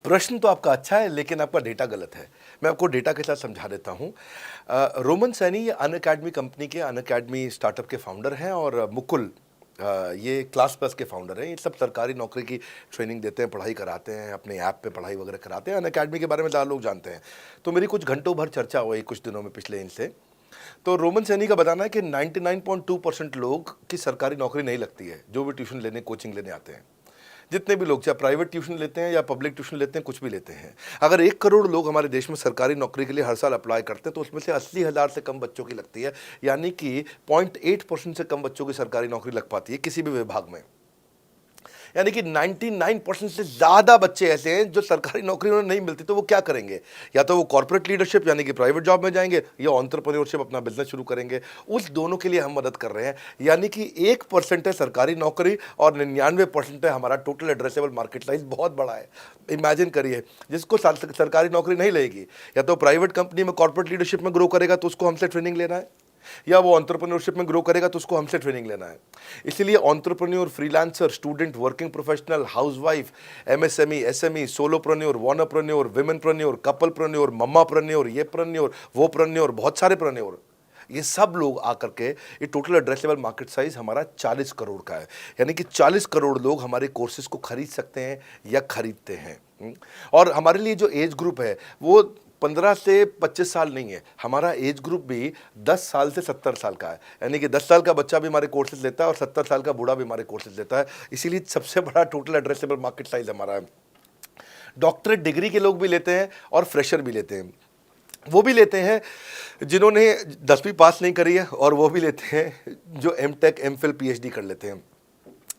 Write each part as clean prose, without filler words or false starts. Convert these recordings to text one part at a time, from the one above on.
प्रश्न तो आपका अच्छा है, लेकिन आपका डेटा गलत है। मैं आपको डेटा के साथ समझा देता हूँ। रोमन सैनी ये अनअकैडमी कंपनी के, अनअकैडमी स्टार्टअप के फाउंडर हैं, और मुकुल ये क्लास प्लस के फाउंडर हैं। ये सब सरकारी नौकरी की ट्रेनिंग देते हैं, पढ़ाई कराते हैं, अपने ऐप पे पढ़ाई वगैरह कराते हैं। अनअकैडमी के बारे में ज़्यादा लोग जानते हैं। तो मेरी कुछ घंटों भर चर्चा हुई कुछ दिनों में पिछले इनसे। तो रोमन सैनी का बताना है कि 99.2% लोग की सरकारी नौकरी नहीं लगती है, जो भी ट्यूशन लेने, कोचिंग लेने आते हैं। जितने भी लोग, चाहे प्राइवेट ट्यूशन लेते हैं या पब्लिक ट्यूशन लेते हैं, कुछ भी लेते हैं, अगर 1 करोड़ लोग हमारे देश में सरकारी नौकरी के लिए हर साल अप्लाई करते हैं, तो उसमें से 80,000 से कम बच्चों की लगती है। यानी कि 0.8% से कम बच्चों की सरकारी नौकरी लग पाती है किसी भी विभाग में। यानी कि 99% से ज़्यादा बच्चे ऐसे हैं जो सरकारी नौकरी उन्हें नहीं मिलती। तो वो क्या करेंगे? या तो वो कॉर्पोरेट लीडरशिप यानी कि प्राइवेट जॉब में जाएंगे, या एंटरप्रेन्योरशिप, अपना बिजनेस शुरू करेंगे। उस दोनों के लिए हम मदद कर रहे हैं। यानी कि 1% है सरकारी नौकरी और 99% है हमारा टोटल एड्रेसेबल मार्केट साइज। बहुत बड़ा है। इमेजिन करिए, जिसको सरकारी नौकरी नहीं लगेगी, या तो प्राइवेट कंपनी में कॉर्पोरेट लीडरशिप में ग्रो करेगा तो उसको हमसे ट्रेनिंग लेना है, या वो एंटरप्रेन्योरशिप में ग्रो करेगा तो उसको हमसे ट्रेनिंग लेना है। इसलिए entrepreneur, freelancer, student, working professional, housewife, MSME, SME, solopreneur, wantrepreneur, womenpreneur, couplepreneur, mommapreneur, ये प्रेन्योर, वो प्रेन्योर, बहुत सारे प्रेन्योर, ये सब लोग आकर के, ये टोटल एड्रेसेबल मार्केट साइज हमारा 40 करोड़ का है। यानी कि 40 करोड़ लोग हमारे कोर्सेज को खरीद सकते हैं या खरीदते हैं। और हमारे लिए जो एज ग्रुप है वो 15 से 25 साल नहीं है। हमारा एज ग्रुप भी 10 साल से 70 साल का है। यानी कि 10 साल का बच्चा भी हमारे कोर्सेज लेता है और 70 साल का बूढ़ा भी हमारे कोर्सेज लेता है। इसीलिए सबसे बड़ा टोटल एड्रेसेबल मार्केट साइज हमारा है। डॉक्टरेट डिग्री के लोग भी लेते हैं और फ्रेशर भी लेते हैं। वो भी लेते हैं जिन्होंने 10वीं पास नहीं करी है, और वो भी लेते हैं जो एमटेक, एमफिल, पीएचडी कर लेते हैं।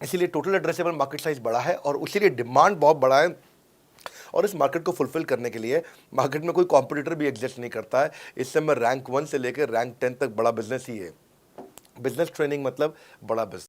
इसीलिए टोटल एड्रेसेबल मार्केट साइज बड़ा है और उसीलिए डिमांड बहुत बड़ा है। और इस मार्केट को फुलफिल करने के लिए मार्केट में कोई कॉम्पिटिटर भी एग्जिस्ट नहीं करता है। इस समय रैंक 1 से लेकर रैंक 10 तक बड़ा बिजनेस ही है। बिजनेस ट्रेनिंग मतलब बड़ा बिजनेस।